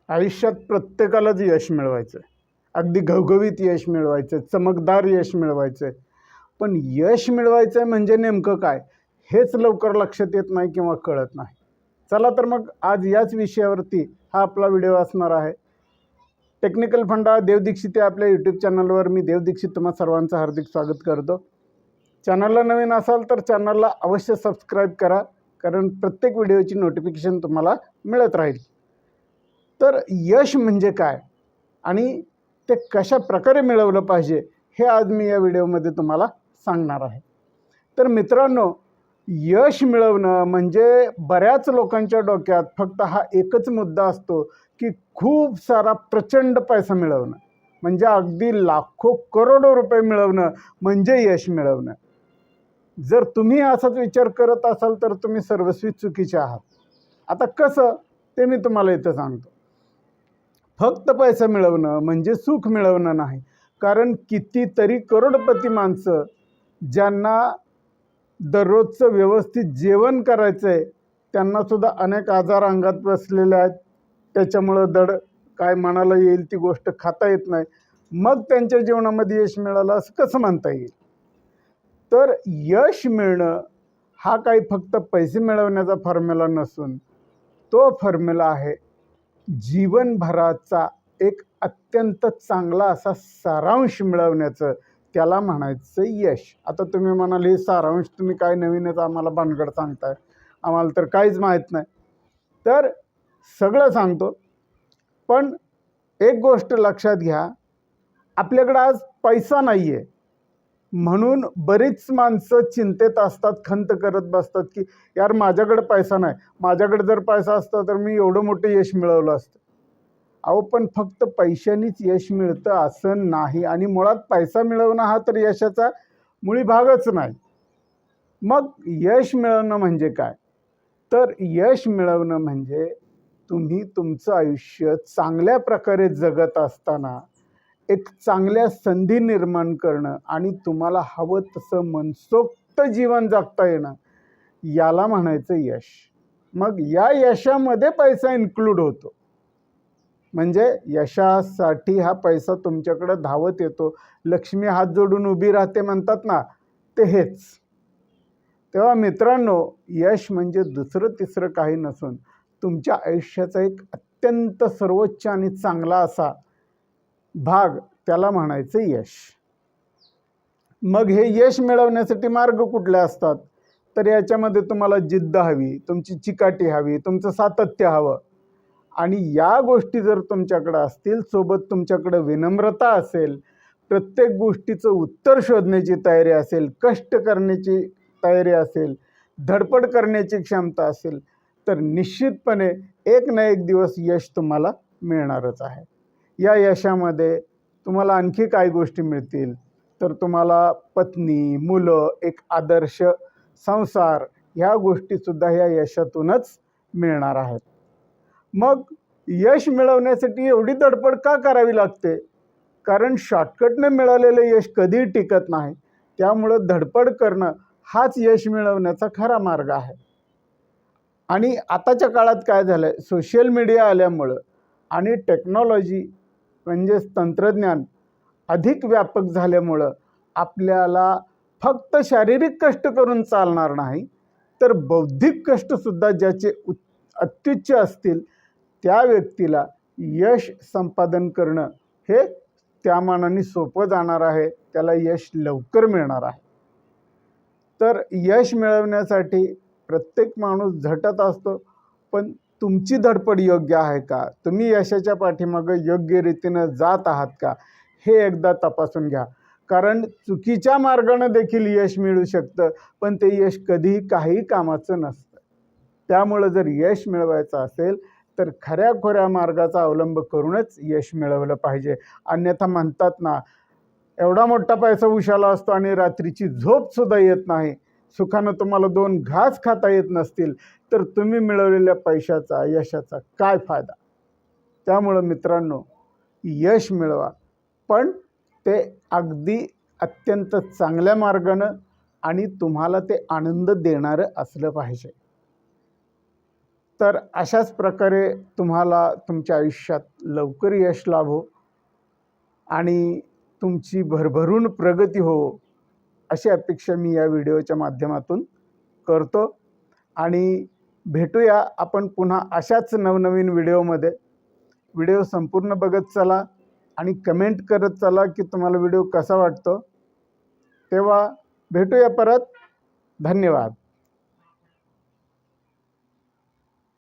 आयुष्यात प्रत्येकालाच यश मिळवायचं आहे. अगदी घवघवीत यश मिळवायचं, चमकदार यश मिळवायचं. पण यश मिळवायचं आहे म्हणजे नेमकं काय हेच लवकर लक्षात येत नाही किंवा कळत नाही. चला तर मग आज याच विषयावरती हा आपला व्हिडिओ असणार आहे. टेक्निकल फंडा देव दीक्षित या आपल्या यूट्यूब चॅनलवर मी देव दीक्षित तुम्हा सर्वांचं हार्दिक स्वागत करतो. चॅनलला नवीन असाल तर चॅनलला अवश्य सबस्क्राईब करा, कारण प्रत्येक व्हिडिओची नोटिफिकेशन तुम्हाला मिळत राहील. तर यश म्हणजे काय आणि ते कशा प्रकारे मिळवलं पाहिजे हे आज मी या व्हिडिओमध्ये तुम्हाला सांगणार आहे. तर मित्रांनो, यश मिळवणं म्हणजे बऱ्याच लोकांच्या डोक्यात फक्त हा एकच मुद्दा असतो की खूप सारा प्रचंड पैसा मिळवणं, म्हणजे अगदी लाखो करोडो रुपये मिळवणं म्हणजे यश मिळवणं. जर तुम्ही असाच विचार करत असाल तर तुम्ही सर्वस्वी चुकीचे आहात. आता कसं ते मी तुम्हाला इथं सांगतो. फक्त पैसा मिळवणं म्हणजे सुख मिळवणं नाही, कारण कितीतरी करोडपती माणसं ज्यांना दररोजचं व्यवस्थित जेवण करायचं आहे त्यांनासुद्धा अनेक आजार अंगात बसलेले आहेत. त्याच्यामुळं धड काय मनाला येईल ती गोष्ट खाता येत नाही. मग त्यांच्या जीवनामध्ये यश मिळालं असं कसं म्हणता येईल? तर यश मिळणं हा काही फक्त पैसे मिळवण्याचा फॉर्म्युला नसून तो फॉर्म्युला आहे जीवनभराचा एक अत्यंत चांगला असा सारांश मिळवण्याचं. त्याला म्हणायचं यश. आता तुम्ही म्हणाल हे सारांश तुम्ही काय नवीनच आम्हाला भानगड सांगताय, आम्हाला तर काहीच माहीत नाही. तर सगळं सांगतो, पण एक गोष्ट लक्षात घ्या, आपल्याकडं आज पैसा नाही आहे म्हणून बरीच माणसं चिंतेत असतात, खंत करत बसतात की यार माझ्याकडे पैसा नाही, माझ्याकडे जर पैसा असता तर मी एवढं मोठं यश मिळवलं असतं. अहो, पण फक्त पैशानीच यश मिळतं असं नाही, आणि मुळात पैसा मिळवणं हा तर यशाचा मुळी भागच नाही. मग यश मिळवणं म्हणजे काय? तर यश मिळवणं म्हणजे तुम्ही तुमचं आयुष्य चांगल्या प्रकारे जगत असताना एक चांगल्या संधी निर्माण करणं आणि तुम्हाला हवं तसं मनसोक्त जीवन जगता येणं, याला म्हणायचं यश. मग या यशामध्ये पैसा इन्क्लूड होतो. म्हणजे यशासाठी हा पैसा तुमच्याकडे धावत येतो. लक्ष्मी हात जोडून उभी राहते म्हणतात ना, ते हेच. तेव्हा मित्रांनो, यश म्हणजे दुसरं तिसरं काही नसून तुमच्या आयुष्याचा एक अत्यंत सर्वोच्च आणि चांगला असा भाग, त्याला म्हणायचं यश. मग हे यश मिळवण्यासाठी मार्ग कुठले असतात? तर याच्यामध्ये तुम्हाला जिद्द हवी, तुमची चिकाटी हवी, तुमचं सातत्य हवं. आणि या गोष्टी जर तुमच्याकडे असतील, सोबत तुमच्याकडे विनम्रता असेल, प्रत्येक गोष्टीचं उत्तर शोधण्याची तयारी असेल, कष्ट करण्याची तयारी असेल, धडपड करण्याची क्षमता असेल, तर निश्चितपणे एक ना एक दिवस यश तुम्हाला मिळणारच आहे. या यशामध्ये तुम्हाला आणखी काही गोष्टी मिळतील. तर तुम्हाला पत्नी, मुलं, एक आदर्श संसार, ह्या गोष्टीसुद्धा ह्या यशातूनच मिळणार आहेत. मग यश मिळवण्यासाठी एवढी धडपड का करावी लागते? कारण शॉर्टकटने मिळालेलं यश कधीही टिकत नाही. त्यामुळं धडपड करणं हाच यश मिळवण्याचा खरा मार्ग आहे. आणि आताच्या काळात काय झालं आहे, सोशल मीडिया आल्यामुळं आणि टेक्नॉलॉजी म्हणजेच तंत्रज्ञान अधिक व्यापक झाल्यामुळं आपल्याला फक्त शारीरिक कष्ट करून चालणार नाही, तर बौद्धिक कष्टसुद्धा ज्याचे अत्युच्च असतील त्या व्यक्तीला यश संपादन करणं हे त्या मानाने सोपं जाणार आहे, त्याला यश लवकर मिळणार आहे. तर यश मिळवण्यासाठी प्रत्येक माणूस झटत असतो, पण तुमची धडपड योग्य आहे का? तुम्ही यशाच्या पाठीमागे योग्य रीतीनं जात आहात का? हे एकदा तपासून घ्या. कारण चुकीच्या मार्गाने देखील यश मिळू शकतं, पण ते यश कधीही काही कामाचं नसतं. त्यामुळं जर यश मिळवायचं असेल तर खऱ्या मार्गाचा अवलंब करूनच यश मिळवलं पाहिजे. अन्यथा म्हणतात ना, एवढा मोठा पैसा उशाला असतो आणि रात्रीची झोपसुद्धा येत नाही. सुखानं तुम्हाला 2 घास खाता येत नसतील तर तुम्ही मिळवलेल्या पैशाचा, यशाचा काय फायदा? त्यामुळं मित्रांनो, यश मिळवा, पण ते अगदी अत्यंत चांगल्या मार्गानं आणि तुम्हाला ते आनंद देणारं असलं पाहिजे. तर अशाच प्रकारे तुम्हाला तुमच्या आयुष्यात लवकर यश लाभो आणि तुमची भरभरून प्रगती हो, अशी अपेक्षा मी या व्हिडिओच्या माध्यमातून करतो. आणि भेटूया आपण पुन्हा अशाच नवनवीन व्हिडिओमध्ये. व्हिडिओ संपूर्ण बघत चला आणि कमेंट करत चला की तुम्हाला व्हिडिओ कसा वाटतो. तेव्हा भेटूया परत. धन्यवाद.